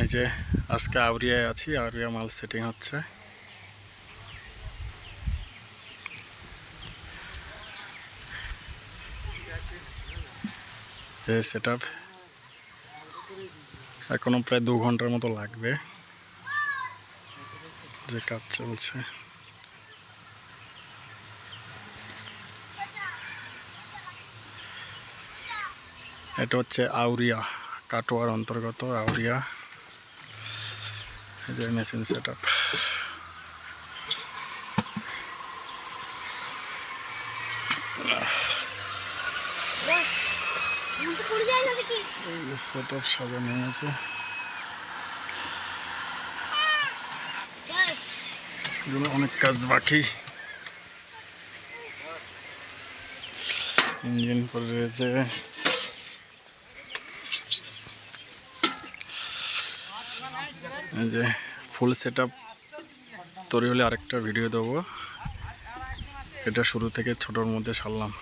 এই যে আজকে আউরিয়ায় আছি, আউরিয়া মাল সেটিং হচ্ছে। এই সেটআপ এখনো প্রায় 2 ঘন্টার মতো লাগবে, যে কাজ চলছে। এটা হচ্ছে আউরিয়া, কাটোয়ার অন্তর্গত আউরিয়া। এই যে মেশিন সেটআপ। সেটআপ সাজানো আছে, অনেক কাজ বাকি। ইঞ্জিন পরে রয়েছে। এই যে ফুল সেটআপ তৈরি হলে আরেকটা ভিডিও দেবো। এটা শুরু থেকে ছোটোর মধ্যে সারলাম।